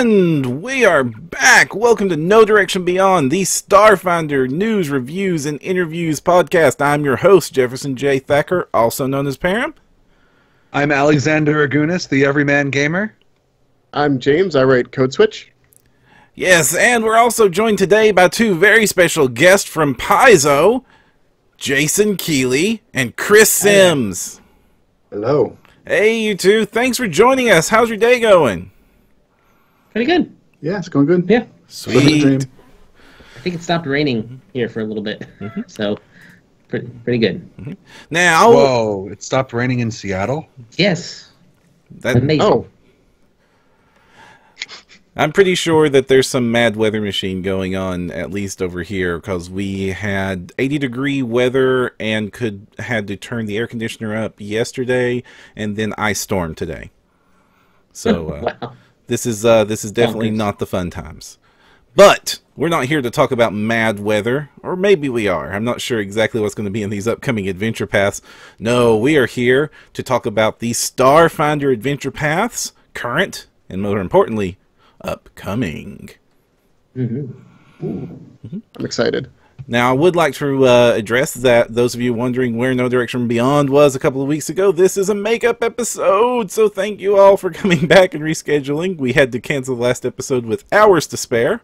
And we are back. Welcome to No Direction Beyond, the Starfinder news, reviews, and interviews podcast. I'm your host, Jefferson J. Thacker, also known as Param. I'm Alexander Agunas, the Everyman Gamer. I'm James. I write Code Switch. Yes, and we're also joined today by two very special guests from Paizo, Jason Keeley and Chris Sims. Hello. Hey, you two. Thanks for joining us. How's your day going? Pretty good. Yeah, it's going good. Yeah. Sweet. I think it stopped raining here for a little bit, so pretty good. Now, Whoa, it stopped raining in Seattle? Yes. Amazing. Oh, I'm pretty sure that there's some mad weather machine going on, at least over here, because we had 80-degree weather and had to turn the air conditioner up yesterday, and then ice storm today. So Wow. this is definitely not the fun times. But we're not here to talk about mad weather, or maybe we are. I'm not sure exactly what's going to be in these upcoming adventure paths. No, we are here to talk about the Starfinder adventure paths, current, and more importantly, upcoming. I'm excited. Now, I would like to address that those of you wondering where No Direction Beyond was a couple of weeks ago, this is a makeup episode, so thank you all for coming back and rescheduling. We had to cancel the last episode with hours to spare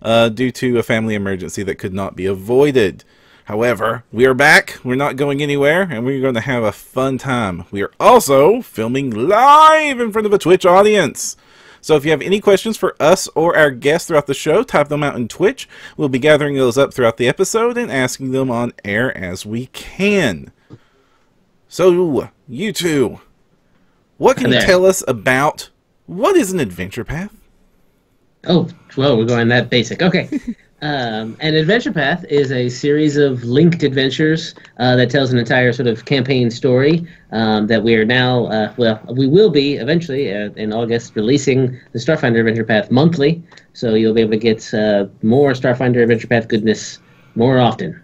due to a family emergency that could not be avoided. However, we are back, we're not going anywhere, and we're going to have a fun time. We are also filming live in front of a Twitch audience. So if you have any questions for us or our guests throughout the show, type them out in Twitch. We'll be gathering those up throughout the episode and asking them on air as we can. So, you two, what can you tell us about what is an adventure path? Oh, well, we're going that basic. Okay. An adventure path is a series of linked adventures that tells an entire sort of campaign story that we are now, we will be eventually in August releasing the Starfinder Adventure Path monthly, so you'll be able to get more Starfinder Adventure Path goodness more often.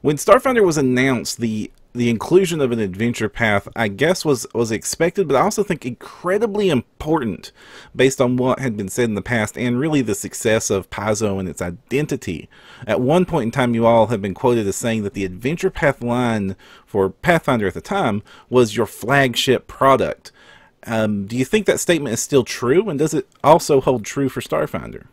When Starfinder was announced, the inclusion of an adventure path, I guess, was expected, but I also think incredibly important based on what had been said in the past and really the success of Paizo and its identity. At one point in time, you all have been quoted as saying that the adventure path line for Pathfinder at the time was your flagship product. Do you think that statement is still true, and does it also hold true for Starfinder?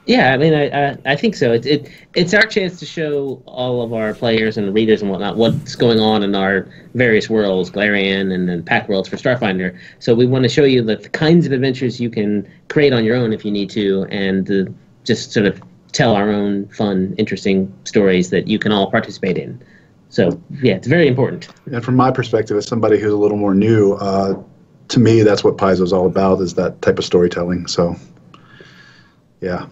Yeah, I mean, I think so. It's our chance to show all of our players and readers and whatnot what's going on in our various worlds, Galarian and then Pack Worlds for Starfinder. So we want to show you the kinds of adventures you can create on your own if you need to, and just sort of tell our own fun, interesting stories that you can all participate in. So, yeah, it's very important. And from my perspective, as somebody who's a little more new, to me, that's what Paizo is all about, is that type of storytelling. So, yeah.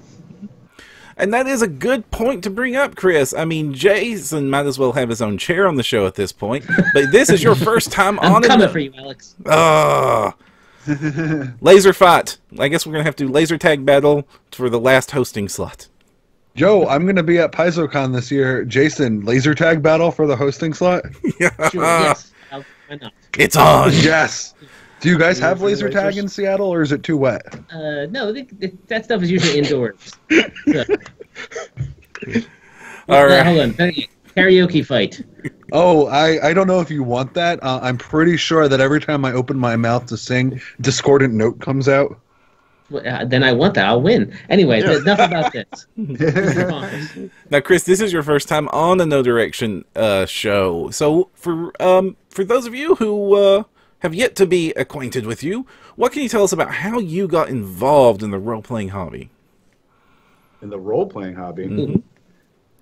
And that is a good point to bring up, Chris. I mean, Jason might as well have his own chair on the show at this point. But this is your first time on it. I'm coming for you, Alex. Laser fight. I guess we're going to have to laser tag battle for the last hosting slot. Joe, I'm going to be at PaizoCon this year. Jason, laser tag battle for the hosting slot? Sure, yes. Why not? It's on. Yes. Do you guys have laser tag in Seattle, or is it too wet? No, that stuff is usually indoors. All right. Hold on. Karaoke fight. Oh, I don't know if you want that. I'm pretty sure that every time I open my mouth to sing, discordant note comes out. Well, then I want that. I'll win. Anyway, enough about this. Now, Chris, this is your first time on the No Direction show. So for those of you who have yet to be acquainted with you, what can you tell us about how you got involved in the role-playing hobby? In the role-playing hobby?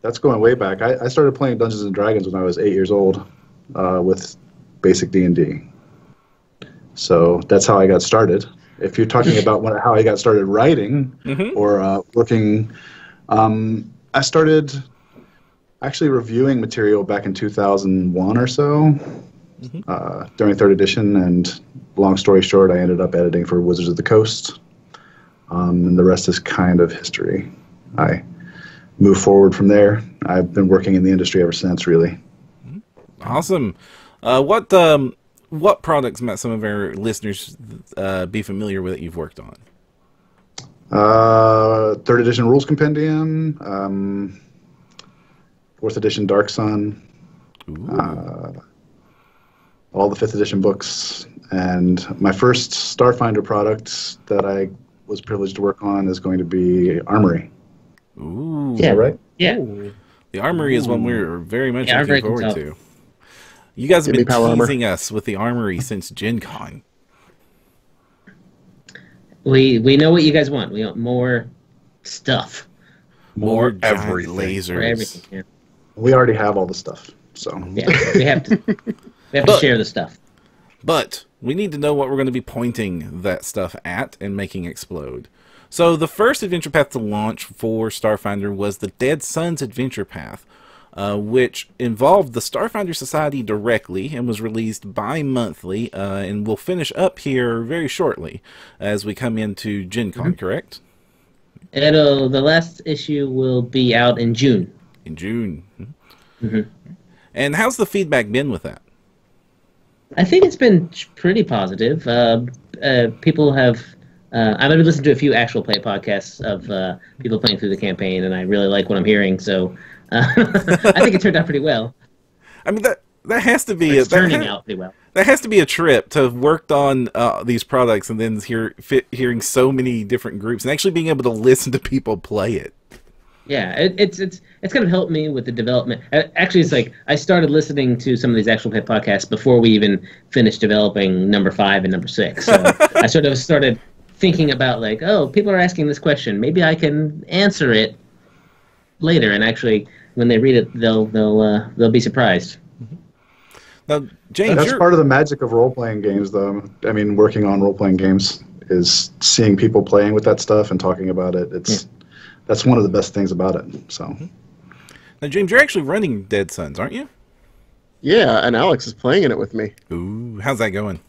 That's going way back. I started playing Dungeons & Dragons when I was 8 years old with basic D&D. So that's how I got started. If you're talking about how I got started writing or working, I started actually reviewing material back in 2001 or so during 3rd edition, and long story short, I ended up editing for Wizards of the Coast, and the rest is kind of history. I moved forward from there. I've been working in the industry ever since, really. Awesome. what products might some of our listeners be familiar with that you've worked on? Third edition Rules Compendium, 4th edition Dark Sun, all the 5th edition books, and my first Starfinder product that I was privileged to work on is going to be Armory. Ooh. Yeah, right? Yeah. Ooh. The Armory is one we're very much Yeah, looking forward to. You guys have been teasing us with the Armory since Gen Con. We know what you guys want. We want more stuff. More everything. lasers. More everything. Yeah. We already have all the stuff, so Yeah, we have to share the stuff. But we need to know what we're going to be pointing that stuff at and making explode. So the first adventure path to launch for Starfinder was the Dead Suns Adventure Path, which involved the Starfinder Society directly and was released bi-monthly, and will finish up here very shortly as we come into Gen Con, correct? The last issue will be out in June. In June. And how's the feedback been with that? I think it's been pretty positive. People have... I've been listening to a few actual play podcasts of people playing through the campaign, and I really like what I'm hearing, so I think it turned out pretty well. I mean, that has to be... It's turning out pretty well. That has to be a trip to have worked on these products and then hearing so many different groups and actually being able to listen to people play it. Yeah, it's kind of helped me with the development. Actually, it's like I started listening to some of these actual play podcasts before we even finished developing number 5 and number 6. So I sort of started thinking about like, oh, people are asking this question. Maybe I can answer it later. And actually, when they read it, they'll be surprised. Now, James, that's part of the magic of role-playing games, though. I mean, working on role-playing games is seeing people playing with that stuff and talking about it. That's one of the best things about it. So, now, James, you're actually running Dead Suns, aren't you? Yeah, and Alex is playing in it with me. Ooh, how's that going?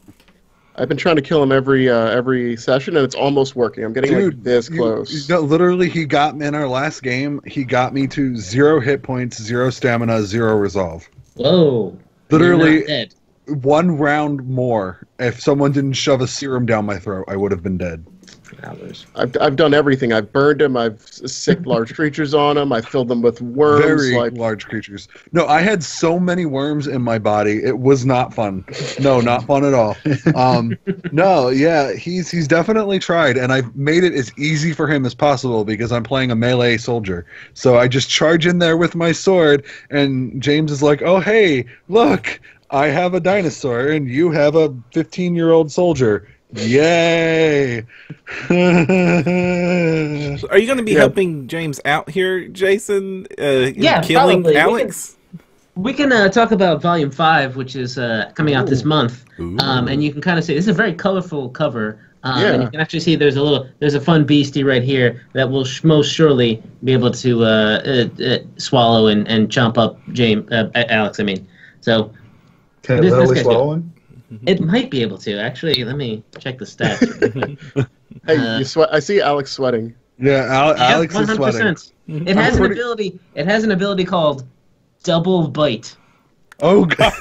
I've been trying to kill him every session, and it's almost working. I'm getting like this close. Literally, he got me in our last game. He got me to 0 hit points, 0 stamina, 0 resolve. Whoa! Literally, 1 round more. If someone didn't shove a serum down my throat, I would have been dead. I've done everything. I've burned him. I've sicked large creatures on him. I filled them with worms. Very large creatures. No, I had so many worms in my body. It was not fun. No, not fun at all. No, yeah, he's definitely tried, and I've made it as easy for him as possible because I'm playing a melee soldier. So I just charge in there with my sword, and James is like, "Oh, hey, look, I have a dinosaur, and you have a 15-year-old soldier." Yay! Are you going to be helping James out here, Jason? Yeah, killing probably. Alex? We can talk about Volume 5, which is coming out this month. And you can kind of see, this is a very colorful cover. And you can actually see there's a fun beastie right here that will most surely be able to swallow and chomp up Alex, I mean. So, can it literally swallow him? It might be able to. Actually, let me check the stats. Hey, you sweat. I see Alex sweating. Yeah, Alex is sweating. It has an ability. It has an ability called Double Bite. Oh God!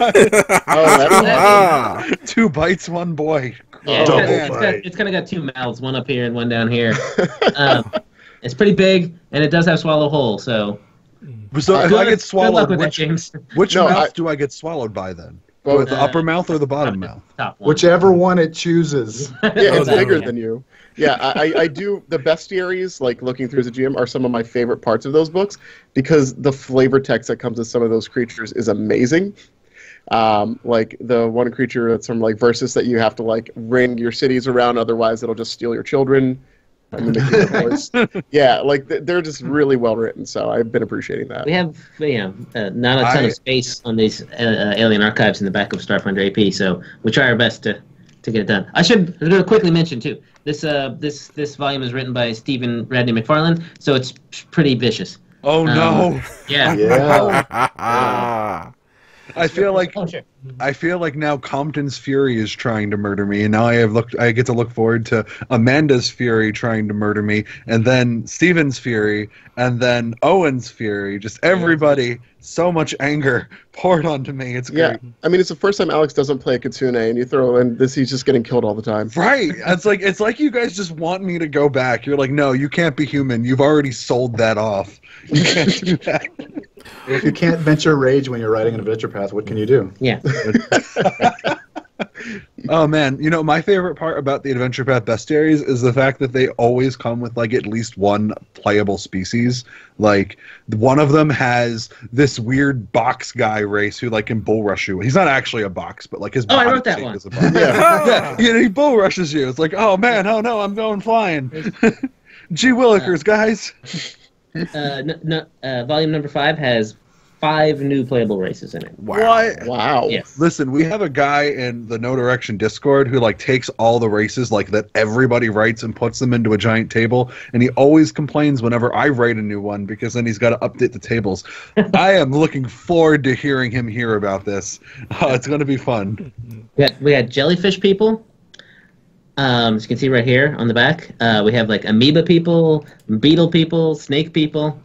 Oh, 2 bites, 1 boy. Yeah, Double it's kind of got 2 mouths, one up here and one down here. It's pretty big, and it does have swallow hole. So if I get swallowed, good luck with that, James. Which mouth do I get swallowed by then? With the upper mouth or the bottom mouth? Top one. Whichever one it chooses. Yeah, it's bigger than you. Yeah, I do. The bestiaries, like looking through as a GM, are some of my favorite parts of those books because the flavor text that comes with some of those creatures is amazing. Like the one creature that's from like Versus that you have to like ring your cities around, otherwise it'll just steal your children. Yeah, like they're just really well written, so I've been appreciating that. We have not a ton of space on these alien archives in the back of Starfinder AP, so we try our best to get it done. I should quickly mention too, this volume is written by Stephen Radney McFarlane, so it's pretty vicious. Oh no! Yeah. Yeah. I feel like Oh, sure. I feel like now Compton's Fury is trying to murder me, and now I get to look forward to Amanda's Fury trying to murder me, and then Steven's Fury, and then Owen's Fury. Just everybody, so much anger poured onto me. It's great. Yeah, I mean, it's the first time Alex doesn't play Kitsune, and you throw in this, he's just getting killed all the time. Right. It's like you guys just want me to go back. You're like, no, you can't be human. You've already sold that off. You can't do that. If you can't venture rage when you're riding an adventure path, what can you do? Yeah. Oh man, you know, my favorite part about the Adventure Path bestiaries is the fact that they always come with like at least one playable species. Like one of them has this weird box guy race who like can bull rush you. He's not actually a box, but like his Oh, I body wrote that shape one. is a box. Yeah, he bull rushes you. It's like, oh man, oh no, I'm going flying. Gee willikers, guys. Volume number 5 has 5 new playable races in it. What? Wow. Yes. Listen, we have a guy in the No Direction Discord who like takes all the races like that everybody writes and puts them into a giant table, and he always complains whenever I write a new one because then he's got to update the tables. I am looking forward to hearing him hear about this. It's going to be fun. We had jellyfish people. As you can see right here on the back, we have like amoeba people, beetle people, snake people,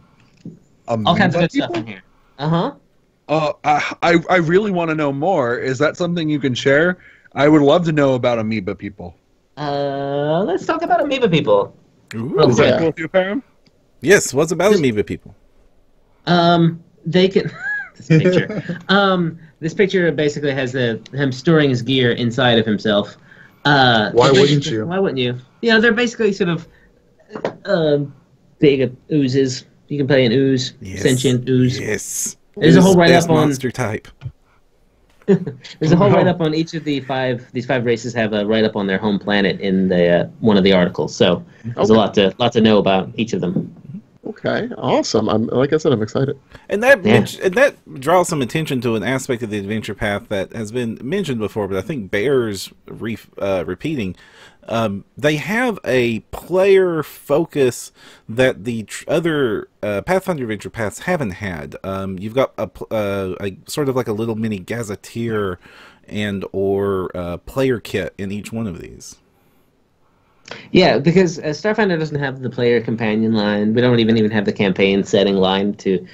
all kinds of good stuff in here. I really want to know more. Is that something you can share? I would love to know about amoeba people. Let's talk about amoeba people. Ooh. Is that cool with you, Param? Yes, what's about amoeba people? They can. This picture. This picture basically has him storing his gear inside of himself. Why wouldn't you? Why wouldn't you? You know, they're basically sort of big oozes. You can play an ooze, sentient ooze. Yes. There's a whole write-up on monster type. There's a whole write-up on each of these 5 races have a write-up on their home planet in the one of the articles. So there's a lot to know about each of them. Okay, awesome. Like I said, I'm excited. And that draws some attention to an aspect of the adventure path that has been mentioned before, but I think bears repeating. They have a player focus that the other Pathfinder adventure paths haven't had. You've got a sort of like a little mini gazetteer and or player kit in each one of these. Yeah, because Starfinder doesn't have the player companion line. We don't even have the campaign setting line to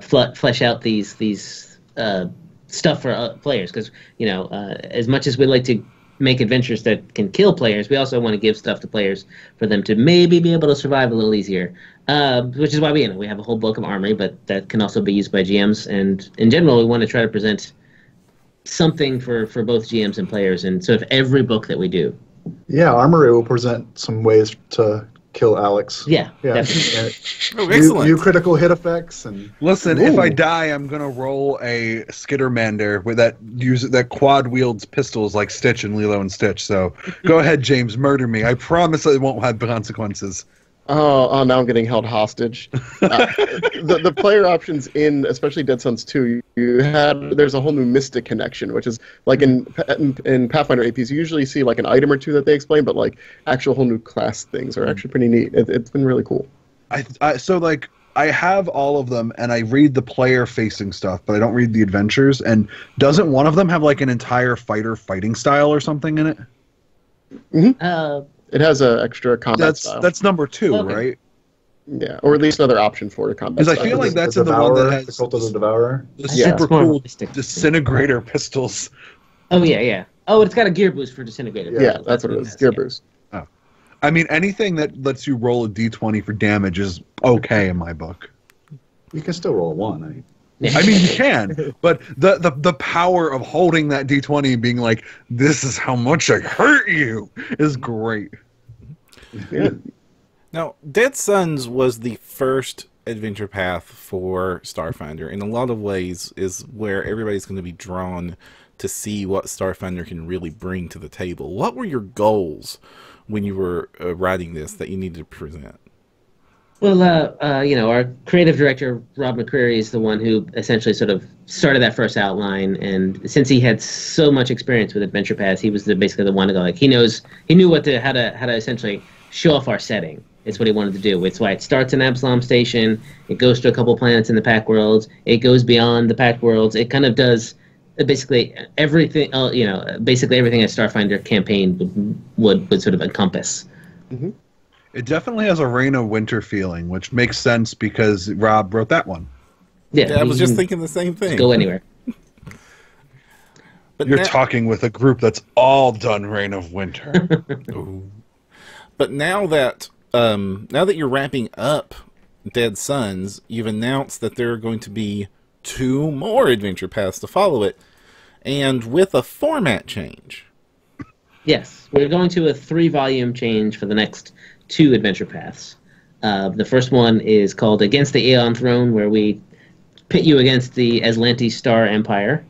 flesh out these stuff for players. Because as much as we like to make adventures that can kill players, we also want to give stuff to players for them to maybe be able to survive a little easier. Which is why we have a whole book of armory, but that can also be used by GMs. And in general, we want to try to present something for both GMs and players in sort of every book that we do. Yeah, Armory will present some ways to kill Alex. Yeah. Excellent. New critical hit effects and. Listen, if I die, I'm gonna roll a Skittermander with that quad wields pistols like Stitch and Lilo and Stitch. So go ahead, James, murder me. I promise it won't have consequences. Oh, now I'm getting held hostage. The player options in, especially Dead Suns 2, there's a whole new Mystic connection, which is like in Pathfinder APs, you usually see like an item or two that they explain, but like actual whole new class things are actually pretty neat. It's been really cool. I have all of them, and I read the player-facing stuff, but I don't read the adventures. And doesn't one of them have like an entire fighter fighting style or something in it? Mm-hmm. It has an extra combat style. That's number 2, right? Yeah, or at least another option for a combat Because style. I feel like that's the the one that Devourer, has the Cult of the Devourer. the super cool realistic. disintegrator pistols. Oh, yeah. Oh, it's got a gear boost for disintegrator. Yeah, that's what it is. Gear boost. Oh. I mean, anything that lets you roll a d20 for damage is okay in my book. You can still roll a 1. I mean, you can, but the power of holding that d20 and being like, this is how much I hurt you, is great. Yeah. Now, Dead Suns was the first adventure path for Starfinder. In a lot of ways is where everybody's going to be drawn to see what Starfinder can really bring to the table. What were your goals when you were writing this that you needed to present? Well, our creative director, Rob McCreary, is the one who essentially sort of started that first outline. And since he had so much experience with adventure paths, he was basically the one to go, like, he knew how to essentially show off our setting. It's what he wanted to do. It's why it starts in Absalom Station. It goes to a couple planets in the Pack Worlds. It goes beyond the Pack Worlds. It kind of does basically everything. Basically everything a Starfinder campaign would sort of encompass. Mm-hmm. It definitely has a Reign of Winter feeling, which makes sense because Rob wrote that one. Yeah, I was just thinking the same thing. Go anywhere. But You're talking with a group that's all done Reign of Winter. But now that you're wrapping up Dead Sons, you've announced that there are going to be 2 more adventure paths to follow it, and with a format change. Yes, we're going to a 3-volume change for the next 2 adventure paths. The first one is called Against the Aeon Throne, where we pit you against the Aslanti Star Empire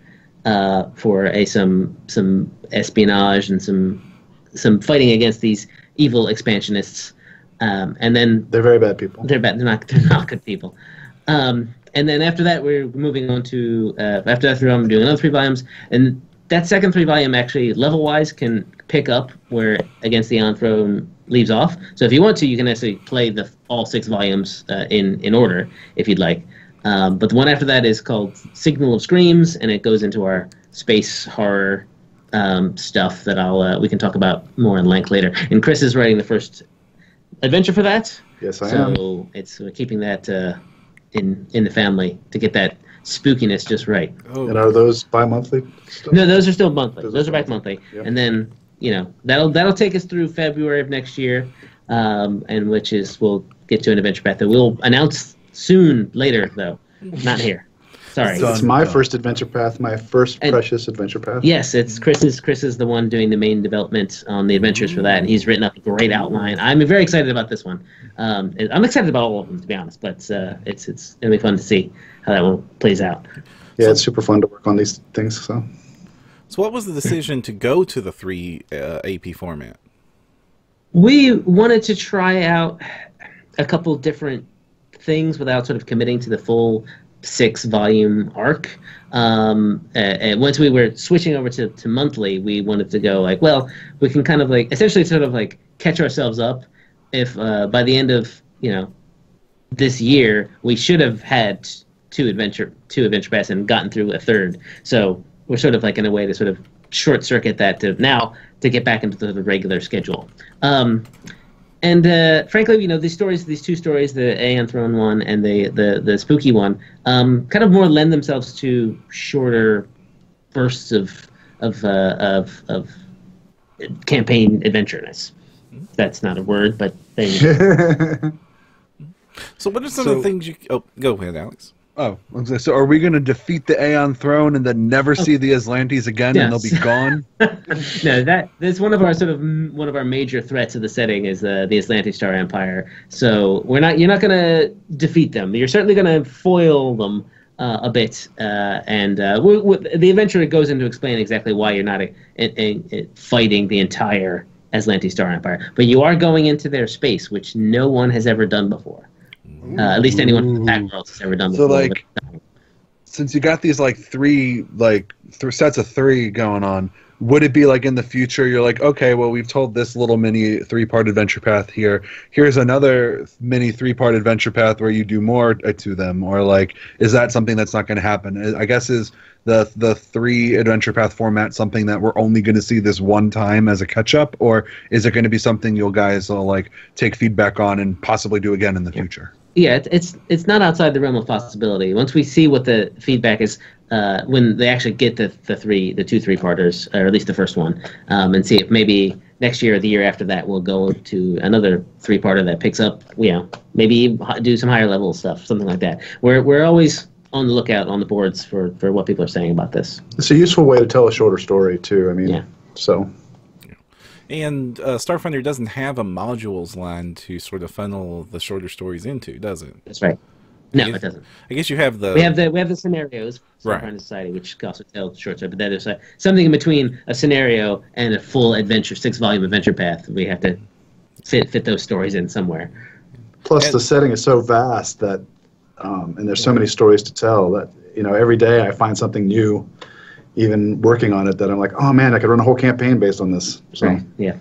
for some espionage and some fighting against these evil expansionists. And then They're very bad people. they're bad. They're not good people. And then after that, we're moving on to after that 3 volume, doing another 3 volumes, and that second 3 volume actually level wise can pick up where Against the Aeon Throne leaves off. So if you want to, you can actually play all 6 volumes in order if you'd like. But the one after that is called Signal of Screams, and it goes into our space horror stuff that we can talk about more in length later. And Chris is writing the first adventure for that. Yes, I am. So we're keeping that in the family to get that spookiness just right. And are those bi-monthly? Still? No, those are still monthly. Those are back still monthly. Yep. And then that'll take us through February of next year, and which is we'll get to an adventure path that we'll announce soon later though, not here. Sorry. It's my first adventure path, my first precious adventure path. Yes, it's Chris's. Chris is the one doing the main development on the adventures for that, and he's written up a great outline. I'm very excited about this one. I'm excited about all of them, to be honest, but it's gonna be fun to see how that one plays out. Yeah, it's super fun to work on these things. So what was the decision to go to the 3 AP format? We wanted to try out a couple different things without sort of committing to the full 6-volume arc. And once we were switching over to monthly, we wanted to go like, well, we can kind of like essentially sort of like catch ourselves up if by the end of this year we should have had two adventure paths and gotten through a third. So we're sort of like in a way to sort of short circuit that to get back into the regular schedule. And frankly, these two stories, the Aeon Throne one and the spooky one, kind of more lend themselves to shorter bursts of campaign adventureness. That's not a word, but they. So what are some of the things you? Oh, go ahead, Alex. Oh, so are we going to defeat the Aeon Throne and then never see the Aslantes again, and they'll be gone? No, that's one of our major threats of the setting is the Aslanti Star Empire. So you're not going to defeat them. You're certainly going to foil them a bit, and the adventure goes into explain exactly why you're not fighting the entire Aslanti Star Empire, but you are going into their space, which no one has ever done before. At least anyone from the Pack World has ever done before. So, since you got these three sets of 3 going on, would it be like in the future you're like, okay, well, we've told this little mini 3-part adventure path here. Here's another mini 3-part adventure path where you do more to them, or is that something that's not going to happen? I guess is the 3 adventure path format something that we're only going to see this one time as a catch up, or is it going to be something you guys will take feedback on and possibly do again in the future? Yeah, it's not outside the realm of possibility. Once we see what the feedback is, when they actually get the 2 3-parters, or at least the first one, and see if maybe next year or the year after that we'll go to another 3-parter that picks up, maybe do some higher level stuff, something like that. We're always on the lookout on the boards for what people are saying about this. It's a useful way to tell a shorter story too. I mean, so. And Starfinder doesn't have a modules line to sort of funnel the shorter stories into, does it? That's right. No, it doesn't. I guess you have the... We have the scenarios for Starfinder Society, which can also tell short story, but that is something in between a scenario and a full adventure, 6-volume adventure path. We have to fit those stories in somewhere. Plus, the setting is so vast that, and there's so many stories to tell that, every day I find something new, even working on it, that I'm like, oh man, I could run a whole campaign based on this. So. Right. Yeah.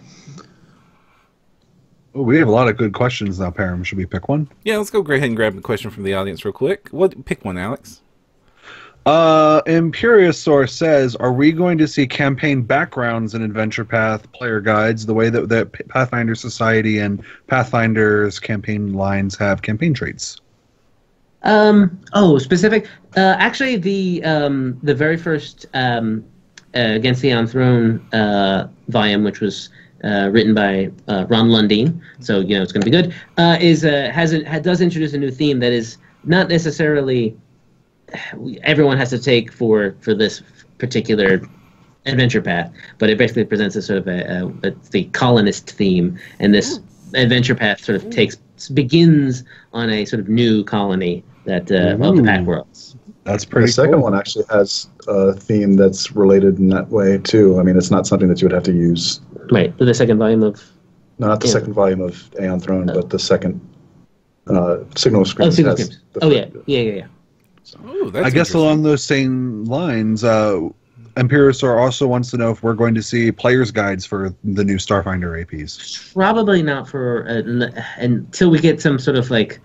Oh, we have a lot of good questions now, Param. Should we pick one? Yeah, let's go ahead and grab a question from the audience real quick. Pick one, Alex. Imperiosaur says, are we going to see campaign backgrounds in Adventure Path player guides the way that Pathfinder Society and Pathfinder's campaign lines have campaign traits? Specific. Actually, the very first Against the Throne volume, which was written by Ron Lundeen, so it's going to be good. Does introduce a new theme that is not necessarily everyone has to take for this particular adventure path, but it basically presents a sort of the colonist theme, and this adventure path sort of begins on a sort of new colony that of the Pack Worlds. That's pretty. The second one actually has a theme that's related in that way too. I mean, it's not something that you would have to use. Right, the second volume of. No, not the second volume of Aeon Throne, but the second Signal of Screams. Oh, Signal of Screams. Oh yeah. Oh, that's I guess along those same lines, Imperiosaur also wants to know if we're going to see player's guides for the new Starfinder APs. Probably not for until we get some sort of like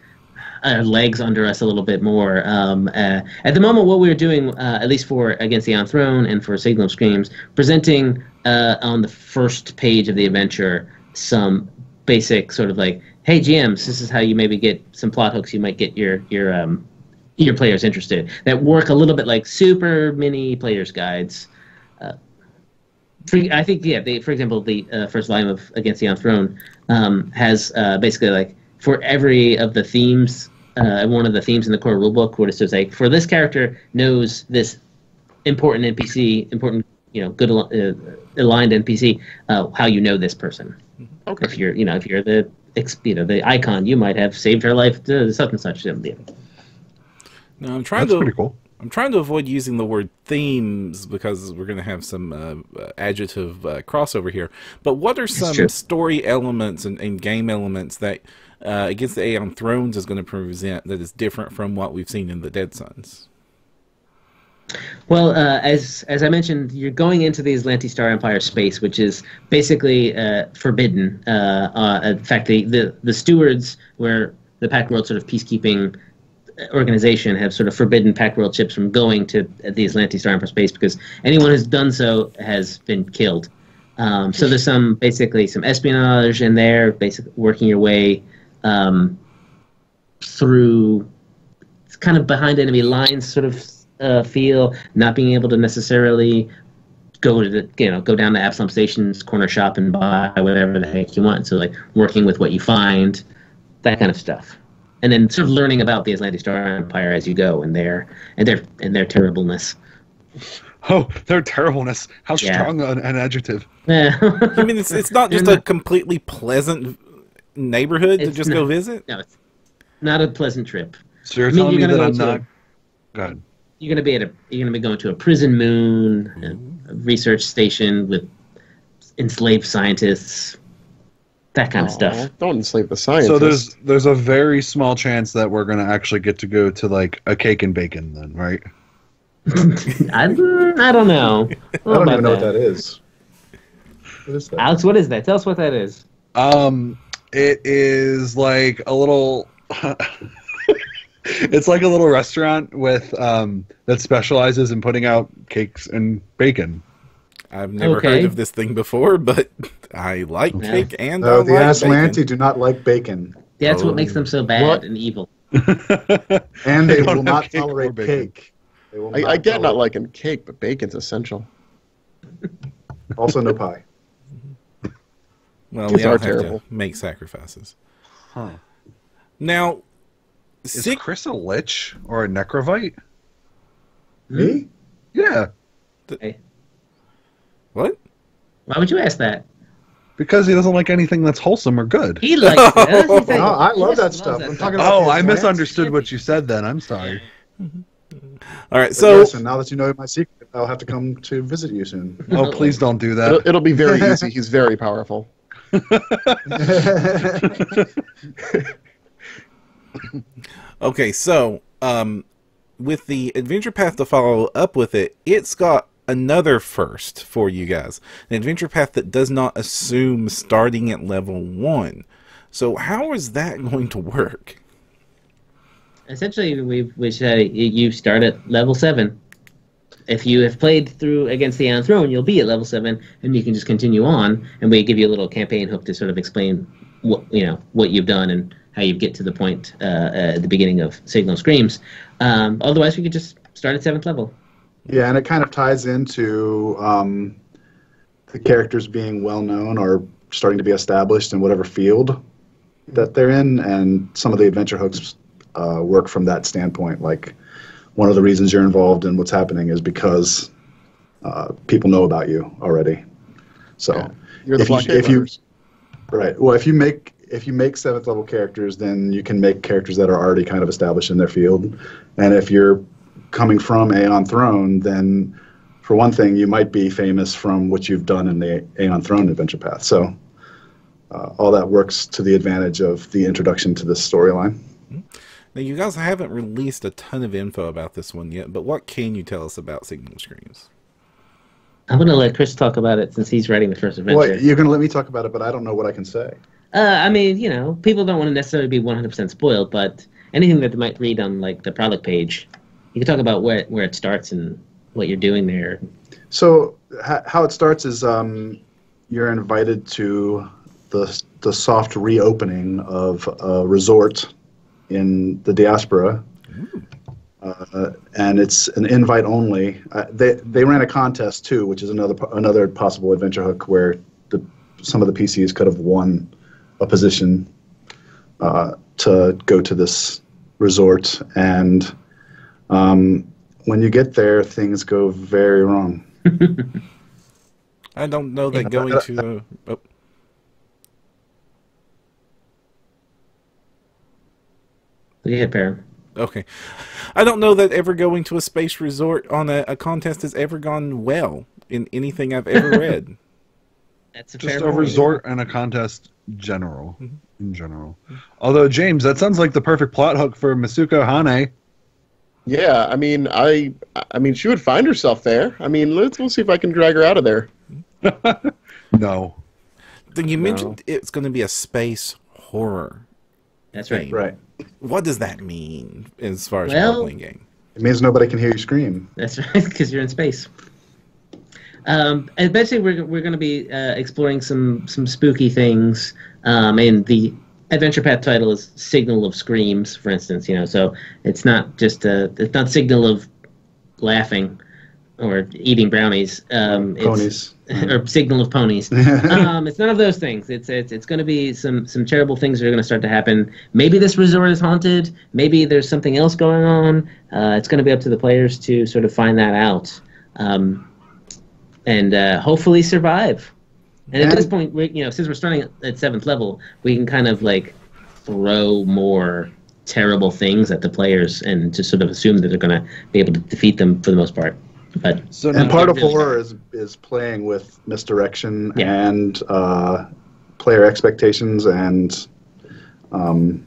legs under us a little bit more. At the moment, what we're doing, at least for Against the Throne and for Signal of Screams, presenting on the first page of the adventure some basic sort of like, hey GMs, this is how you maybe get some plot hooks. You might get your players interested, that work a little bit like super mini players guides. I think, for example, the first volume of Against the Throne has basically like for every of the themes, one of the themes in the core rulebook, where it says like, for this character knows this important NPC, good aligned NPC, how you know this person. Okay. If you're the icon, you might have saved her life to such and such. No, That's pretty cool. I'm trying to avoid using the word themes because we're going to have some adjective crossover here. But what are some story elements and game elements that Against the Aeon Thrones is going to present that is different from what we've seen in the Dead Suns? Well, as I mentioned, you're going into the Atlantis Star Empire space, which is basically forbidden. In fact, the stewards, where the Pack World sort of peacekeeping organization, have sort of forbidden Pack World ships from going to the Atlantis Star Empire space, because anyone who's done so has been killed. So there's some espionage in there, basically working your way through kind of behind enemy lines sort of feel, not being able to necessarily go down to Absalom Station's corner shop and buy whatever the heck you want. So like working with what you find, that kind of stuff. And then sort of learning about the Atlantis Star Empire as you go, and their terribleness. Oh, their terribleness! How strong an adjective! Yeah. I mean, it's not just a completely pleasant neighborhood to just go visit. No, it's not a pleasant trip. So you're telling me that I'm not. Go ahead. You're gonna be going to a prison moon, a research station with enslaved scientists. That kind of stuff. Don't enslave the scientists. So there's a very small chance that we're going to actually get to go to like a cake and bacon then, right? I don't know. I don't even know what that is. What is that? Alex, what is that? Tell us what that is. It is like a little. It's like a little restaurant with that specializes in putting out cakes and bacon. I've never heard of this thing before, but I like cake and no, the like Aslanti do not like bacon. That's what makes them so bad and evil. And they will not tolerate cake. I get not liking cake, but bacon's essential. Also, no pie. Well, we all have to make sacrifices. Huh. Now, is Chris a lich or a necrovite? Me? Yeah. Hey. What? Why would you ask that? Because he doesn't like anything that's wholesome or good. He likes it. No, I love that stuff. I'm talking about I misunderstood what you said then. I'm sorry. All right, so yes, and now that you know my secret, I'll have to come to visit you soon. Oh, please don't do that. It'll be very easy. He's very powerful. Okay, so with the adventure path to follow up with it, it's got another first for you guys. An adventure path that does not assume starting at level 1. So how is that going to work? Essentially, we say you start at level 7. if you have played through against the Iron Throne, you'll be at level 7, and you can just continue on. And we give you a little campaign hook to sort of explain what you've done and how you get to the point at the beginning of Signal Screams. Otherwise, we could just start at 7th level. Yeah, and it kind of ties into the characters being well known or starting to be established in whatever field that they're in, and some of the adventure hooks work from that standpoint. Like, one of the reasons you're involved in what's happening is because people know about you already. So Yeah. You're the if you right, well, if you make 7th level characters, then you can make characters that are already kind of established in their field. And if you're coming from Aeon Throne, then for one thing, you might be famous from what you've done in the Aeon Throne adventure path. So all that works to the advantage of the introduction to this storyline. Now, you guys haven't released a ton of info about this one yet, but what can you tell us about Signal Screams? I'm going to let Chris talk about it since he's writing the first adventure. Well, you're going to let me talk about it, but I don't know what I can say. I mean, people don't want to necessarily be 100% spoiled, but anything that they might read on like the product page, you can talk about where it starts and what you're doing there. So how it starts is you're invited to the soft reopening of a resort in the diaspora, and it's an invite only. They ran a contest too, which is another possible adventure hook where some of the PCs could have won a position to go to this resort, and when you get there, things go very wrong. I don't know that going to... Yeah, Baron. Okay. I don't know that ever going to a space resort on a contest has ever gone well in anything I've ever read. That's Just a resort and a contest in general. Although, James, that sounds like the perfect plot hook for Masuko Hane. Yeah, I mean, she would find herself there. I mean, we'll see if I can drag her out of there. No. Then you mentioned it's going to be a space horror. That's right. Right. What does that mean as far as a role-playing game? It means nobody can hear you scream. That's right, because you're in space. And basically, we're going to be exploring some spooky things. And the adventure path title is Signal of Screams, for instance. So it's not just it's not Signal of laughing or eating brownies. Ponies. Or Signal of Ponies. It's none of those things. It's going to be some terrible things that are going to start to happen. Maybe this resort is haunted. Maybe there's something else going on. It's going to be up to the players to sort of find that out, and hopefully survive. And at this point, since we're starting at 7th level, we can kind of like throw more terrible things at the players and just sort of assume that they're going to be able to defeat them for the most part. But and part of horror is playing with misdirection and player expectations and kind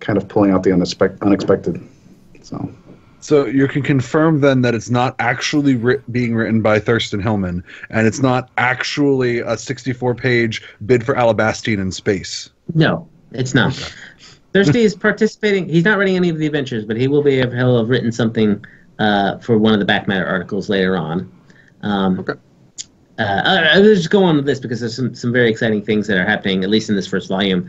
of pulling out the unexpected. So you can confirm then that it's not actually being written by Thurston Hillman, and it's not actually a 64-page bid for Alabastine in space. No, it's not. Okay. Thirsty is participating. He's not writing any of the adventures, but he will be. He'll have written something for one of the back matter articles later on. Okay. I'll just go on with this because there's some very exciting things that are happening, at least in this first volume.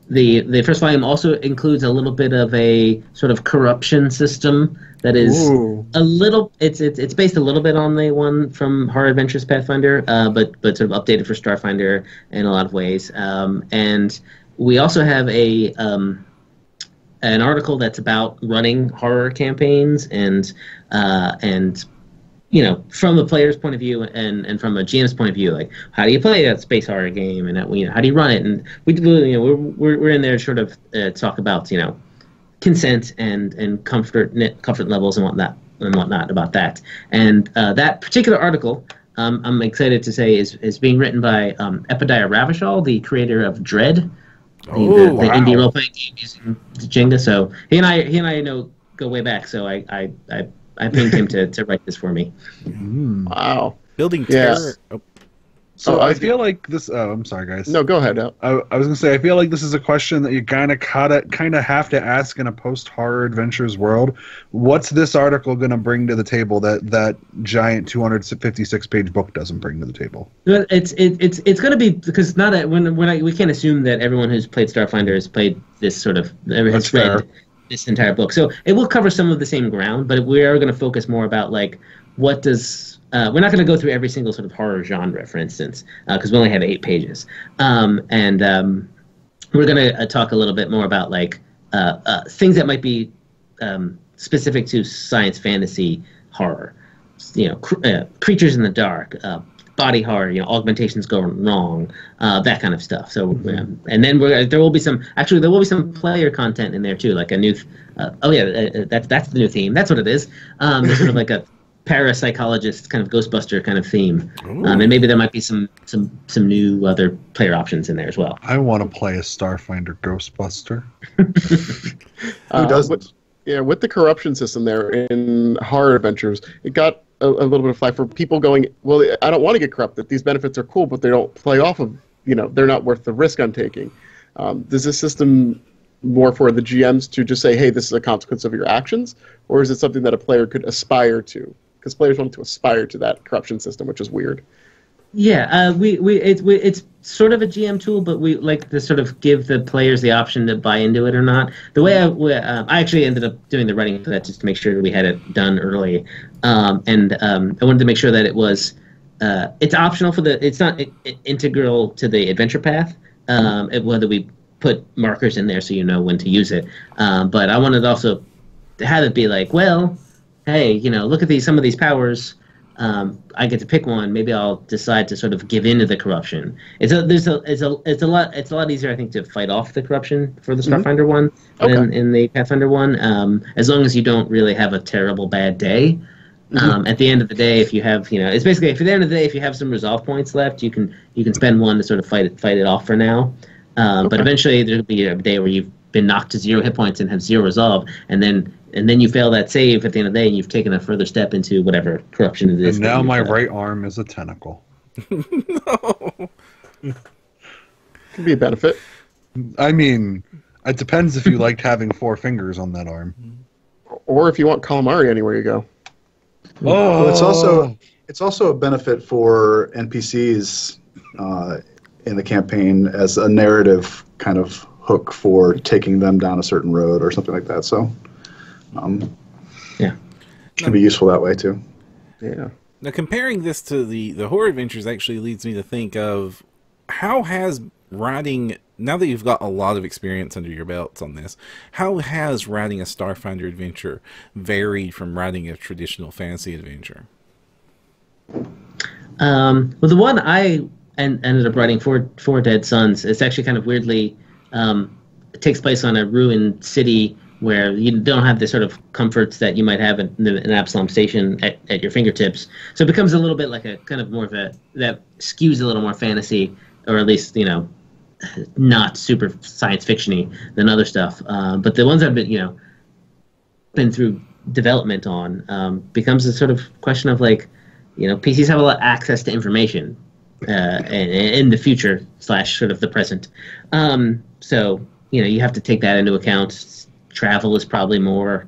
The first volume also includes a little bit of a sort of corruption system that is a little. It's based a little bit on the one from Horror Adventures Pathfinder, but sort of updated for Starfinder in a lot of ways. And we also have an article that's about running horror campaigns and from the player's point of view and from a GM's point of view, like how do you play that space horror game and how do you run it? And we're in there to sort of talk about consent and comfort levels and whatnot about that. And that particular article, I'm excited to say, is being written by Epadiah Ravishall, the creator of Dread. The indie role playing game using Jenga. So he and I go way back. So I pinged him to write this for me. Wow. Building terror. So I I was feel like this. Oh, I'm sorry, guys. No, go ahead. Al. I was gonna say I feel like this is a question that you kind of have to ask in a post-horror adventures world. What's this article gonna bring to the table that giant 256-page book doesn't bring to the table? Well, it's going to be because we can't assume that everyone who's played Starfinder has played this sort of That's has read fair. this entire book. So it will cover some of the same ground, but we are going to focus more about like what does we're not going to go through every single sort of horror genre, for instance, because we only have 8 pages, and we're going to talk a little bit more about like things that might be specific to science fantasy horror. You know, creatures in the dark, body horror, you know, augmentations going wrong, that kind of stuff. So, and then there will be some player content in there too, like a new. That's the new theme. That's what it is. There's sort of like a parapsychologist kind of Ghostbuster kind of theme, and maybe there might be some new other player options in there as well. I want to play a Starfinder Ghostbuster. Who doesn't? With the corruption system there in horror adventures, it got a little bit of flack for people going, well, I don't want to get corrupted. These benefits are cool, but they don't play off of, they're not worth the risk I'm taking. Does this system more for the GMs to just say, hey, this is a consequence of your actions? Or is it something that a player could aspire to? Because players want to aspire to that corruption system, which is weird. Yeah, it's sort of a GM tool, but we like to sort of give the players the option to buy into it or not. The way I actually ended up doing the writing for that just to make sure we had it done early, and I wanted to make sure that it was it's optional it's not integral to the adventure path. Whether we put markers in there so you know when to use it, but I wanted also to have it be like, well, hey, look at some of these powers. I get to pick one. Maybe I'll decide to sort of give in to the corruption. It's a lot easier, I think, to fight off the corruption for the Starfinder one than in the Pathfinder one. As long as you don't really have a terrible bad day. At the end of the day, if you have, it's basically at the end of the day, if you have some resolve points left, you can spend one to sort of fight it off for now. But eventually there'll be a day where you've been knocked to 0 hit points and have 0 resolve, and then you fail that save at the end of the day, and you've taken a further step into whatever corruption it is. And now my right arm is a tentacle. No. Could be a benefit. I mean, it depends if you liked having 4 fingers on that arm. Or if you want calamari anywhere you go. Oh, Well, it's also a benefit for NPCs in the campaign as a narrative kind of hook for taking them down a certain road or something like that. So, Yeah. can be useful that way too. Yeah. Now, comparing this to the horror adventures actually leads me to think of how has writing, now that you've got a lot of experience under your belts on this, how has writing a Starfinder adventure varied from writing a traditional fantasy adventure? Well, the one I ended up writing for Dead Sons, it's actually kind of weirdly, it takes place on a ruined city where you don't have the sort of comforts that you might have in Absalom Station at your fingertips. So it becomes a little bit like a kind of more of that skews a little more fantasy, or at least, not super science fiction-y than other stuff. But the ones I've been through development on becomes a sort of question of like, PCs have a lot of access to information in the future / sort of the present. So, you have to take that into account. Travel is probably more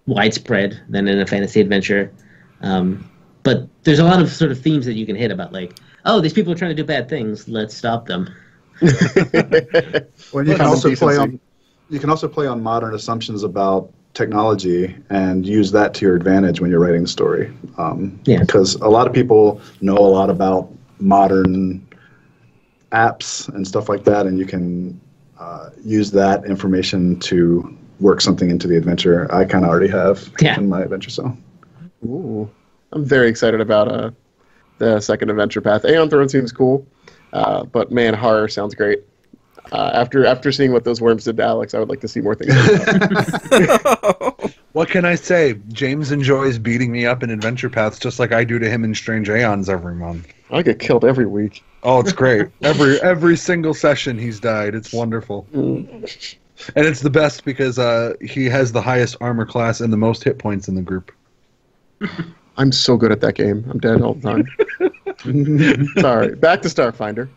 widespread than in a fantasy adventure. But there's a lot of sort of themes that you can hit about like, oh, these people are trying to do bad things. Let's stop them. Well, you can also play on modern assumptions about technology and use that to your advantage when you're writing the story. Because a lot of people know a lot about modern apps and stuff like that, and you can use that information to work something into the adventure. I kind of already have in my adventure, so. Ooh. I'm very excited about the second adventure path. Aeon Throne seems cool, but man, horror sounds great. After seeing what those worms did to Alex, I would like to see more things. What can I say? James enjoys beating me up in adventure paths just like I do to him in Strange Aeons every month. I get killed every week. Oh, it's great. Every single session he's died. It's wonderful. And it's the best because he has the highest armor class and the most hit points in the group. I'm so good at that game. I'm dead all the time. Sorry. Back to Starfinder.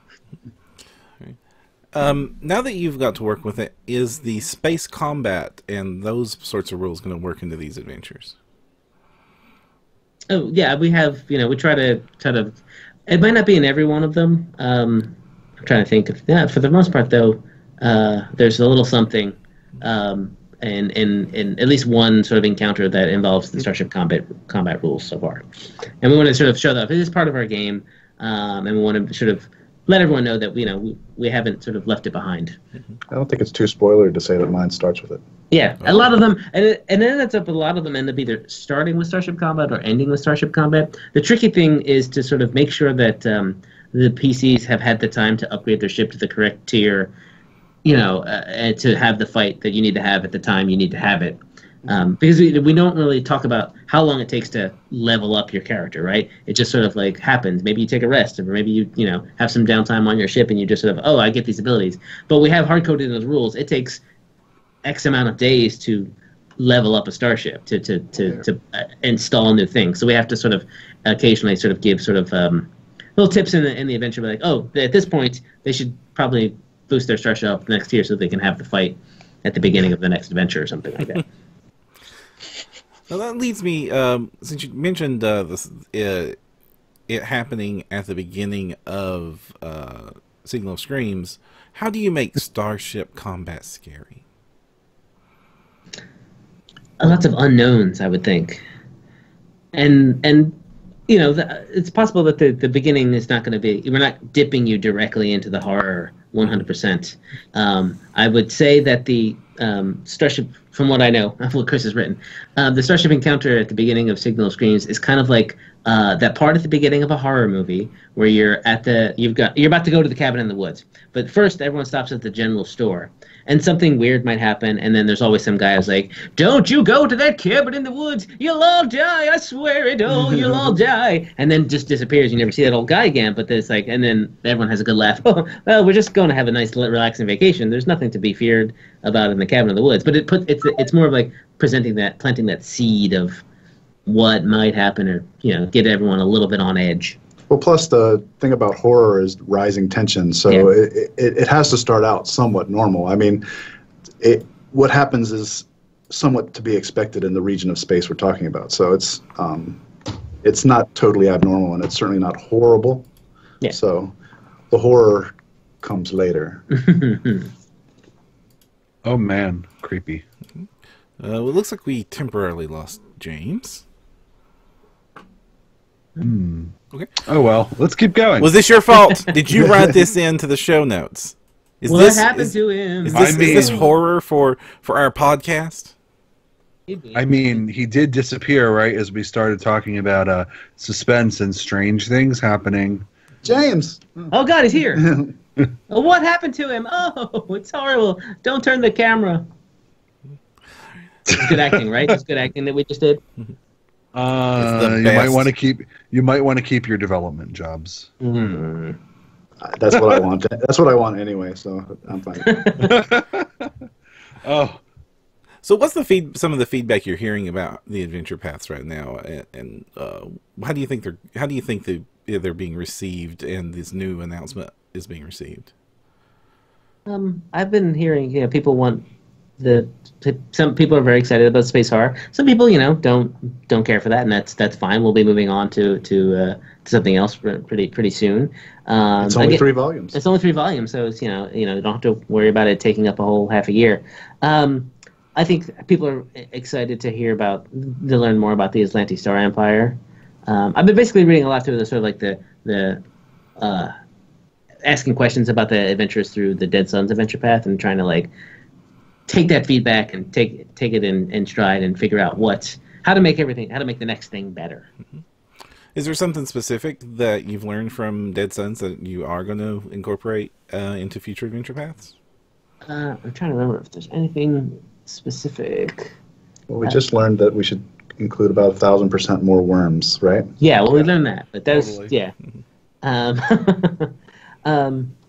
Now that you've got to work with it, is the space combat and those sorts of rules going to work into these adventures? Oh yeah, we have. We try to. It might not be in every one of them. I'm trying to think of. Yeah, for the most part though, there's a little something, in at least one sort of encounter that involves the Starship combat rules so far, and we want to sort of show that it is part of our game, and we want to sort of let everyone know that we haven't sort of left it behind. I don't think it's too spoiler to say that mine starts with it. Yeah, a lot of them, and it ends up a lot of them end up either starting with Starship Combat or ending with Starship Combat. The tricky thing is to sort of make sure that the PCs have had the time to upgrade their ship to the correct tier, and to have the fight that you need to have at the time you need to have it. Because we don't really talk about how long it takes to level up your character, right? It just sort of like happens. Maybe you take a rest, or maybe you have some downtime on your ship, and you just sort of, I get these abilities. But we have hard-coded in those rules. It takes X amount of days to level up a starship, to install new things. So we have to sort of occasionally sort of give sort of little tips in the adventure, like, at this point they should probably boost their starship up next year so they can have the fight at the beginning of the next adventure or something like that. Well, that leads me, since you mentioned it happening at the beginning of Signal of Screams, how do you make Starship combat scary? Lots of unknowns, I would think, and it's possible that the beginning is not going to be. We're not dipping you directly into the horror 100%. I would say that the Starship, from what I know of what Chris has written, the Starship encounter at the beginning of Signal of Screams is kind of like that part at the beginning of a horror movie where you're about to go to the cabin in the woods, but first everyone stops at the general store. And something weird might happen, and then there's always some guy who's like, "Don't you go to that cabin in the woods! You'll all die! I swear it! Oh, you'll all die!" And then just disappears. You never see that old guy again. But there's and then everyone has a good laugh. Oh, well, we're just going to have a nice, relaxing vacation. There's nothing to be feared about in the cabin in the woods. But it's more of like planting that seed of what might happen, or get everyone a little bit on edge. Well, plus the thing about horror is rising tension, so it has to start out somewhat normal. I mean, what happens is somewhat to be expected in the region of space we're talking about. So it's not totally abnormal, and it's certainly not horrible. Yeah. So the horror comes later. Oh man, creepy. Well, it looks like we temporarily lost James. Okay. Oh well, let's keep going. Was this your fault? Did you write this into the show notes? What happened to him? Is this horror for our podcast? I mean, he did disappear right as we started talking about suspense and strange things happening. James! Oh God, he's here! What happened to him? Oh, it's horrible! Don't turn the camera. It's good acting, right? It's good acting that we just did. You might want to keep your development jobs. Mm. That's what I want. That's what I want anyway. So I'm fine. Oh, so what's some of the feedback you're hearing about the adventure paths right now, and how do you think they're being received, and this new announcement is being received? I've been hearing people want. Some people are very excited about space horror. Some people, don't care for that, and that's fine. We'll be moving on to something else pretty soon. It's only 3 volumes. It's only 3 volumes, so it's you don't have to worry about it taking up a whole half a year. I think people are excited to learn more about the Atlantis Star Empire. I've been basically reading a lot through the sort of like the asking questions about the adventures through the Dead Suns adventure path, and trying to take that feedback and take it in stride and figure out how to make the next thing better. Mm-hmm. Is there something specific that you've learned from Dead Suns that you are going to incorporate into future adventure paths? I'm trying to remember if there's anything specific. Well, we just learned that we should include about 1,000% more worms, right? Yeah, well, we learned that, but that's totally.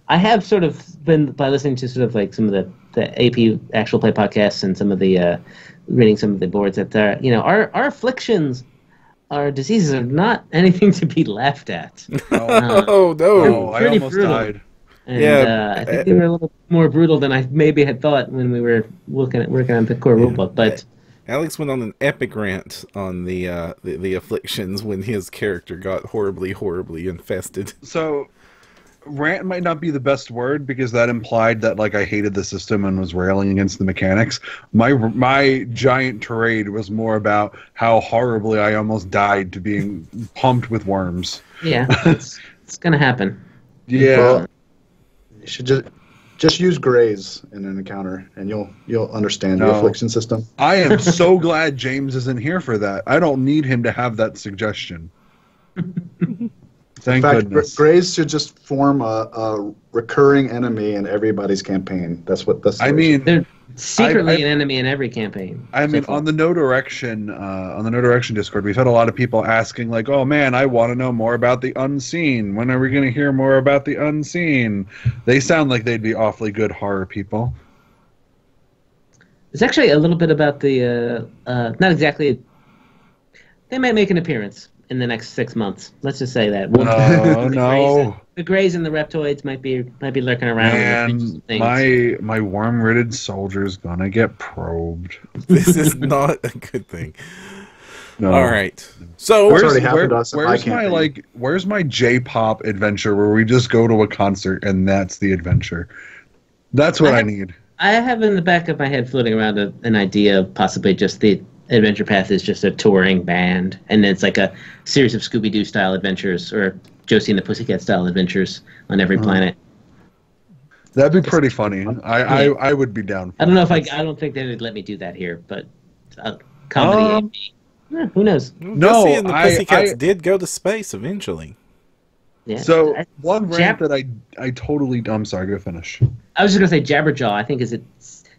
I have sort of been, by listening to sort of like some of the AP actual play podcasts and some of the reading some of the boards, that our afflictions our diseases are not anything to be laughed at. Oh no! Oh, I pretty almost brutal. died. And Yeah, I think they were a little more brutal than I maybe had thought when we were working on the core rulebook. But Alex went on an epic rant on the afflictions when his character got horribly infested. So, rant might not be the best word because that implied that like I hated the system and was railing against the mechanics. My giant tirade was more about how horribly I almost died to being pumped with worms. yeah, it's gonna happen. Yeah. Well, you should just use grays in an encounter, and you'll understand the No. affliction system. I am so glad James isn't here for that. I don't need him to have that suggestion. Thank In fact, goodness. grays should just form a recurring enemy in everybody's campaign. That's what that's. I mean, They're secretly I- an enemy in every campaign. I mean, so far. on the No Direction Discord, we've had a lot of people asking, like, "Oh man, I want to know more about the unseen. When are we going to hear more about the unseen?" They sound like they'd be awfully good horror people. There's actually a little bit about the not exactly. They might make an appearance in the next 6 months. Let's just say that. Oh no, The Greys and the Reptoids might be lurking around. man, and things. my worm-ridden soldier's gonna get probed. This is not a good thing. No. All right, so That's already happened to us in my where's my campaign. where's my J-pop adventure where we just go to a concert and that's the adventure? That's what I need. I have in the back of my head floating around an idea of possibly just the adventure path is just a touring band, and it's like a series of Scooby-Doo style adventures or Josie and the Pussycat style adventures on every planet. That'd be pretty funny. I would be down. I don't know if I don't think they would let me do that here, but comedy. Who knows? No, Gussie and the Pussycats I- did go to space eventually. Yeah. So I- one Jap- rant that I totally. I'm sorry. Go finish. I was just gonna say Jabberjaw. I think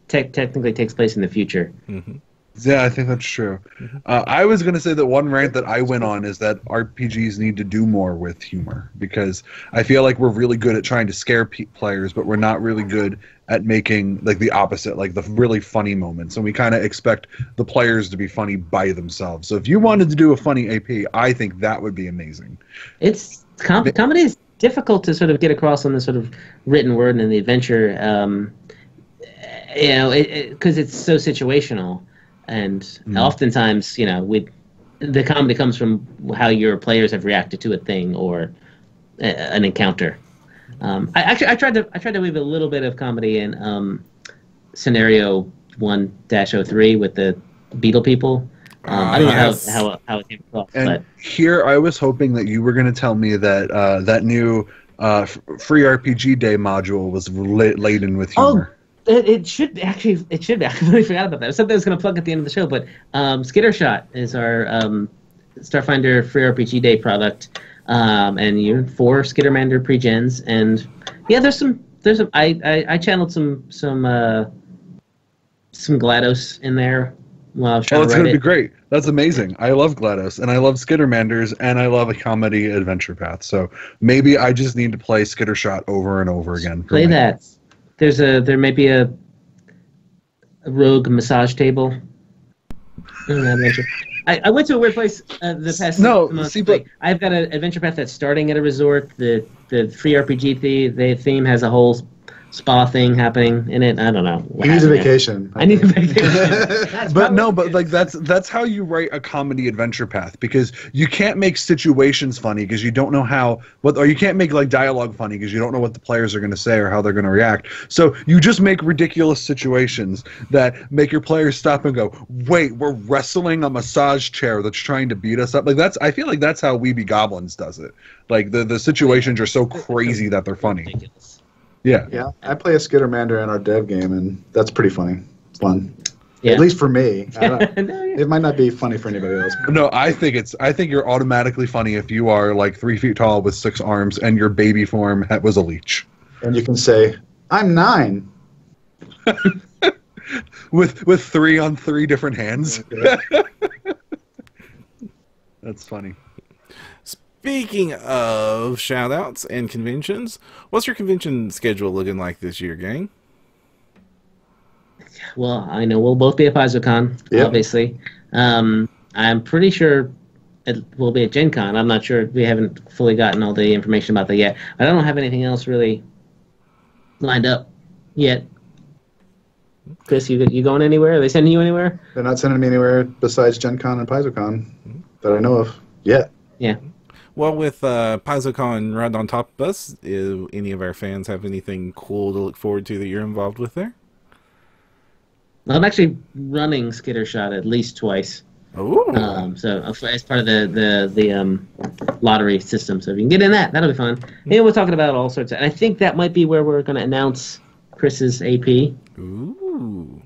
technically takes place in the future. Yeah, I think that's true. I was going to say that one rant that I went on is that RPGs need to do more with humor because I feel like we're really good at trying to scare players, but we're not really good at making like the opposite, like the really funny moments. And we kind of expect the players to be funny by themselves. So if you wanted to do a funny AP, I think that would be amazing. It's comedy is difficult to sort of get across on the sort of written word and in the adventure, because it's so situational, and oftentimes, the comedy comes from how your players have reacted to a thing or an encounter. I tried to weave a little bit of comedy in scenario 1-03 with the Beetle people. I don't know how it came across, And but here I was hoping that you were going to tell me that that new free RPG Day module was laden with humor. it should be. I completely forgot about that. It was something I was going to plug at the end of the show, but Skittershot is our Starfinder free RPG Day product, and you 4 Skittermander pre-gens, and yeah, there's some. I channeled some GLaDOS in there while I was trying Oh, it's to going write to it. be great. That's amazing. I love GLaDOS, and I love Skittermanders, and I love a comedy adventure path. So maybe I just need to play Skittershot over and over again. Play that. There may be a rogue massage table. I went to a weird place the past month. See, but I've got an adventure path that's starting at a resort. The free RPG theme has a whole spa thing happening in it. I don't know. You need a vacation. I need a vacation. but like that's how you write a comedy adventure path, because you can't make situations funny because you don't know or you can't make like dialogue funny because you don't know what the players are going to say or how they're going to react. So you just make ridiculous situations that make your players stop and go, "Wait, we're wrestling a massage chair that's trying to beat us up." Like I feel like that's how We Be Goblins does it. Like the situations are so crazy that they're funny. Ridiculous. Yeah. Yeah, I play a Skittermander in our dev game, and that's pretty funny. Fun. Yeah. At least for me. No, yeah. It might not be funny for anybody else. No, I think you're automatically funny if you are like 3 feet tall with 6 arms and your baby form was a leech. And you can say, "I'm 9." with 3 on 3 different hands. Okay. That's funny. Speaking of shoutouts and conventions, what's your convention schedule looking like this year, gang? Well, I know we'll both be at PaizoCon, Yep. obviously. I'm pretty sure it will be at Gen Con. I'm not sure. We haven't fully gotten all the information about that yet. I don't have anything else really lined up yet. Chris, you going anywhere? Are they sending you anywhere? They're not sending me anywhere besides Gen Con and PaizoCon that I know of yet. Yeah. Well, with PaizoCon right on top of us, any of our fans have anything cool to look forward to that you're involved with there? Well, I'm actually running Skittershot at least twice. Oh. So as part of the lottery system. So if you can get in that, that'll be fun. And we're talking about all sorts of. And I think that might be where we're going to announce Chris's AP. Ooh.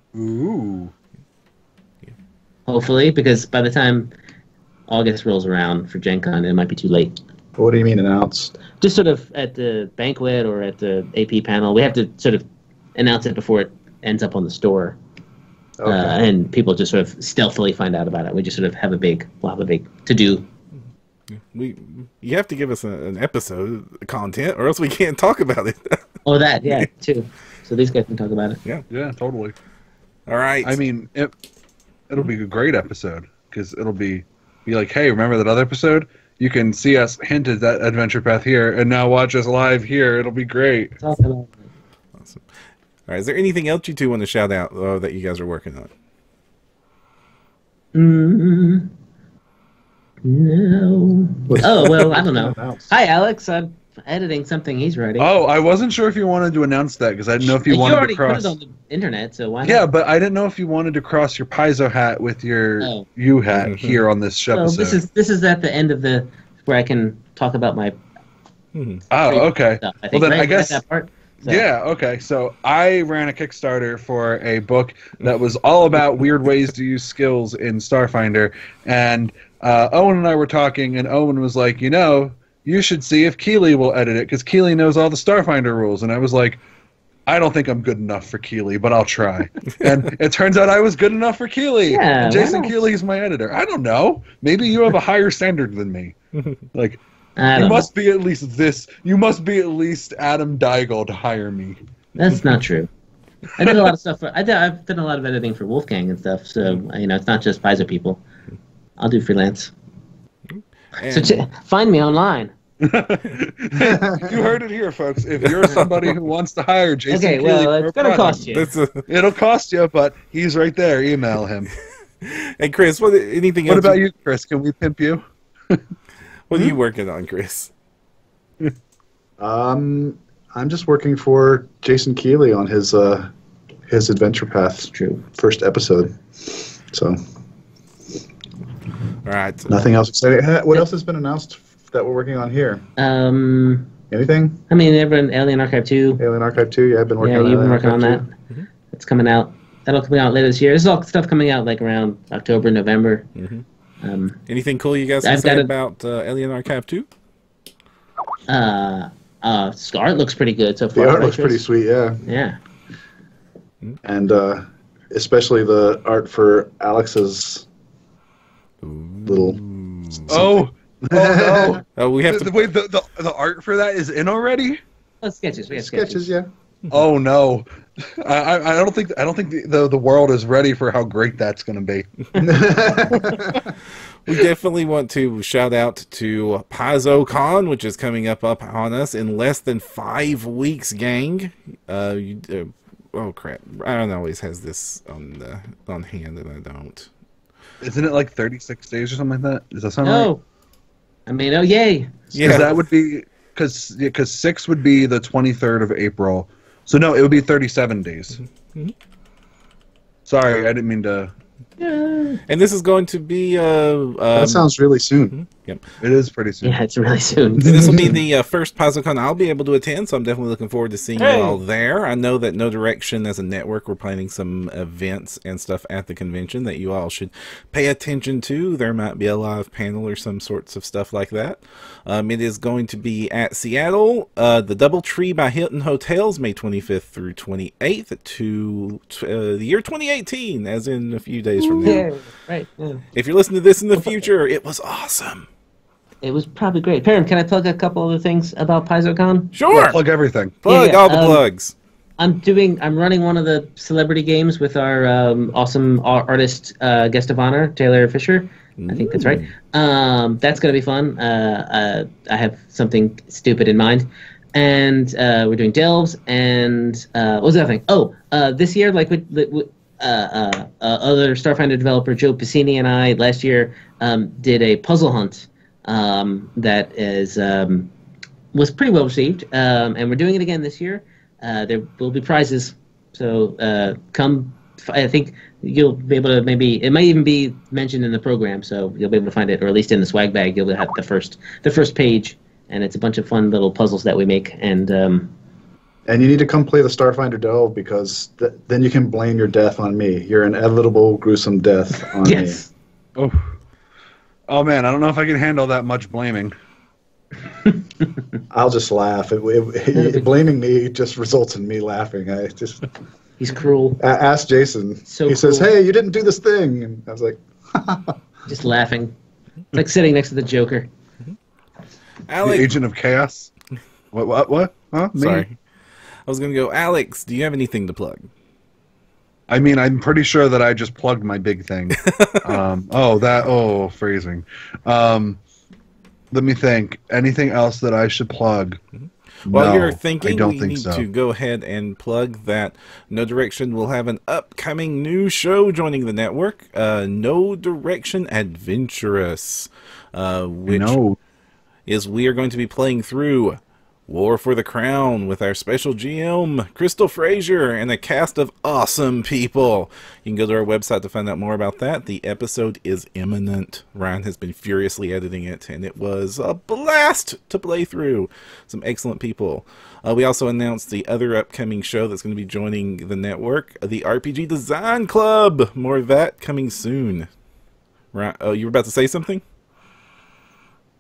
Hopefully, because by the time August rolls around for Gen Con, it might be too late. What do you mean announced? Just sort of at the banquet or at the AP panel, we have to sort of announce it before it ends up on the store. Okay. And people just sort of stealthily find out about it. We just sort of have a big to-do. You have to give us an episode content, or else we can't talk about it. Oh, that, yeah, too. So these guys can talk about it. Yeah, totally. All right. I mean, it'll be a great episode because it'll be like, hey, remember that other episode? You can see us hinted at Adventure Path here, and now watch us live here. It'll be great. Talk about it. Awesome. All right. Is there anything else you two want to shout out that you guys are working on? No. Oh, well, I don't know. Hi, Alex. I'm editing something he's writing. Oh, I wasn't sure if you wanted to announce that because I didn't know if you wanted already to cross. put it on the internet, so why not? Yeah, but I didn't know if you wanted to cross your Paizo hat with your U hat here on this Well, episode. this is at the end of the where I can talk about my. Oh, okay. Stuff. I Well, think, then right? I guess. That part? So. Yeah, okay. So I ran a Kickstarter for a book that was all about weird ways to use skills in Starfinder, and Owen and I were talking, and Owen was like, you should see if Keeley will edit it, because Keeley knows all the Starfinder rules. And I was like, I don't think I'm good enough for Keeley, but I'll try. And it turns out I was good enough for Keeley. Yeah, and Jason Keeley is my editor. I don't know. Maybe you have a higher standard than me. Like, you must be at least this. You must be at least Adam Deigel to hire me. That's not true. I did a lot of stuff. I've done a lot of editing for Wolfgang and stuff. So it's not just Paizo people. I'll do freelance. So find me online. You heard it here, folks. If you're somebody who wants to hire Jason okay, Keeley, well, it's going to cost you. It'll cost you, but he's right there. Email him. And Chris, anything else? What about you, Chris? Can we pimp you? What are you working on, Chris? I'm just working for Jason Keeley on his Adventure Path first episode. So, all right. Nothing else exciting. What else has been announced that we're working on here? Anything? I mean, everyone, Alien Archive 2. Alien Archive 2. Yeah, I've been working on that. Yeah, you've been working on that. Mm-hmm. It's coming out. That'll come out later this year. This is all stuff coming out like around October, November. Mm-hmm. Anything cool you guys can say about Alien Archive 2? Art looks pretty good so far. The art looks pretty sweet, yeah. Yeah. And especially the art for Alex's little... Oh no! Oh, we have to wait. The art for that is in already. Oh, sketches. We have sketches, yeah. Oh no! I don't think the world is ready for how great that's going to be. We definitely want to shout out to PaizoCon, which is coming up on us in less than 5 weeks, gang. Oh crap! Aaron always has this on hand, and I don't. Isn't it like 36 days or something like that? Does that sound right? I mean, oh yay! Yeah, that would be because 6 would be the 23rd of April. So no, it would be 37 days. Mm-hmm. Sorry, I didn't mean to. Yeah. And this is going to be that sounds really soon. Mm-hmm. Yep. It is pretty soon. Yeah, it's really soon. And this will be the first PaizoCon I'll be able to attend, so I'm definitely looking forward to seeing you all there. I know that No Direction as a network, we're planning some events and stuff at the convention that you all should pay attention to. There might be a live panel or some sorts of stuff like that. It is going to be at Seattle, the Doubletree by Hilton Hotels, May 25th through 28th to the year 2018, as in a few days from now. Yeah, right. Yeah. If you're listening to this in the future, it was awesome. It was probably great. Param, can I plug a couple other things about PaizoCon? Sure. Yeah, plug everything. Plug all the plugs. I'm running one of the celebrity games with our awesome artist guest of honor, Taylor Fisher. I think that's right. That's going to be fun. I have something stupid in mind. And we're doing delves. And what was the other thing? Oh, this year, like with other Starfinder developer Joe Piscini and I last year did a puzzle hunt that was pretty well received. And we're doing it again this year. There will be prizes. So come. I think you'll be able to it might even be mentioned in the program, so you'll be able to find it, or at least in the swag bag, you'll have the first page, and it's a bunch of fun little puzzles that we make. And you need to come play the Starfinder delve, because then you can blame your death on me. Your inevitable, gruesome death on yes. me. Oh man, I don't know if I can handle that much blaming. I'll just laugh. Blaming me just results in me laughing. He's cruel. Ask Jason. He says, "Hey, you didn't do this thing," and I was like, just laughing, like sitting next to the Joker. Alex, the agent of chaos. What? Huh? Me? Sorry, I was gonna go. Alex, do you have anything to plug? I mean, I'm pretty sure that I just plugged my big thing. Phrasing. Let me think. Anything else that I should plug? While No, you're thinking, I don't we think need so. to go ahead and plug that No Direction will have an upcoming new show joining the network, No Direction Adventurous, which is we are going to be playing through War for the Crown with our special GM, Crystal Frazier, and a cast of awesome people. You can go to our website to find out more about that. The episode is imminent. Ryan has been furiously editing it, and it was a blast to play through. Some excellent people. We also announced the other upcoming show that's going to be joining the network, the RPG Design Club. More of that coming soon. Right? Oh, you were about to say something?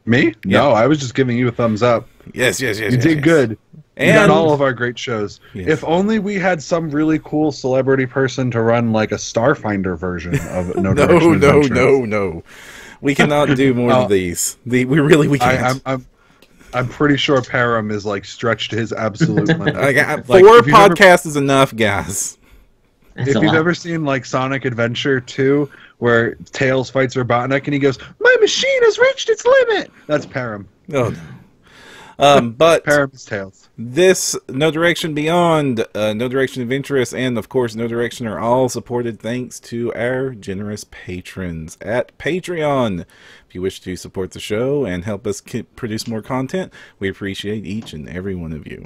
Me? Yeah. No, I was just giving you a thumbs up. Yes. You did good. And you got all of our great shows. Yes. If only we had some really cool celebrity person to run like a Starfinder version of No Direction Adventures. No. We cannot do more of these. We can't. I'm pretty sure Param is like stretched to his absolute limit. Four podcasts is enough, guys. That's if a you've lot. ever seen like Sonic Adventure 2, where Tails fights Robotnik and he goes, "My machine has reached its limit," that's Param. Oh no. But Param is Tails. this No Direction Beyond, No Direction Adventurous, and of course No Direction are all supported thanks to our generous patrons at Patreon. If you wish to support the show and help us produce more content, we appreciate each and every one of you.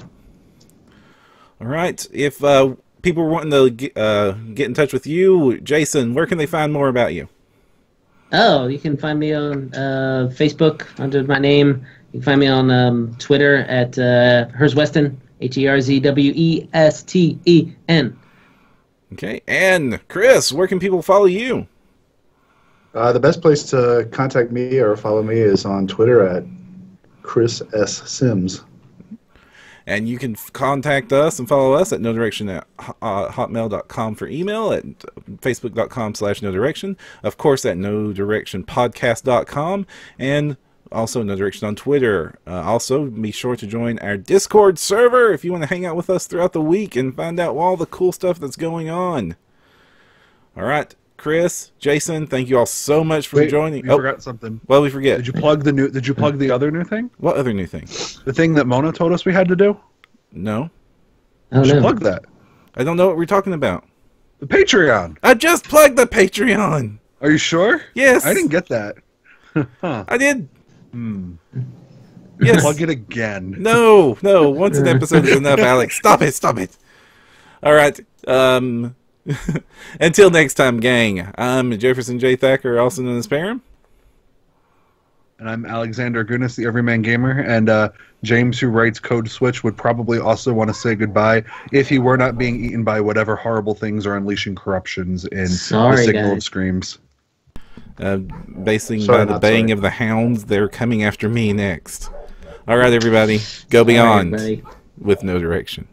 All right. If people were wanting to get in touch with you, Jason, where can they find more about you? Oh, you can find me on Facebook under my name. You can find me on Twitter at Herzweston, HERZWESTEN. Okay. And Chris, where can people follow you? The best place to contact me or follow me is on Twitter at Chris S. Sims. And you can contact us and follow us at nodirection at hotmail.com for email, at facebook.com/nodirection, of course at nodirectionpodcast.com, and also No Direction on Twitter. Also, be sure to join our Discord server if you want to hang out with us throughout the week and find out all the cool stuff that's going on. All right, Chris, Jason, thank you all so much for joining. You forgot something. Well, we forget. Did you plug the other new thing? What other new thing? The thing that Mona told us we had to do? No. Oh, You should no. plug that. I don't know what we're talking about. The Patreon. I just plugged the Patreon. Are you sure? Yes. I didn't get that. I did. Yes. Plug it again. No. Once an episode is enough, Alex. Stop it. All right. Until next time, gang. I'm Jefferson J. Thacker, also known as Param. And I'm Alexander Gunas, the Everyman Gamer. And James, who writes Code Switch, would probably also want to say goodbye if he were not being eaten by whatever horrible things are unleashing corruptions in the Signal of Screams. Basing by the baying of the hounds, they're coming after me next. All right, everybody. Go beyond with No Direction.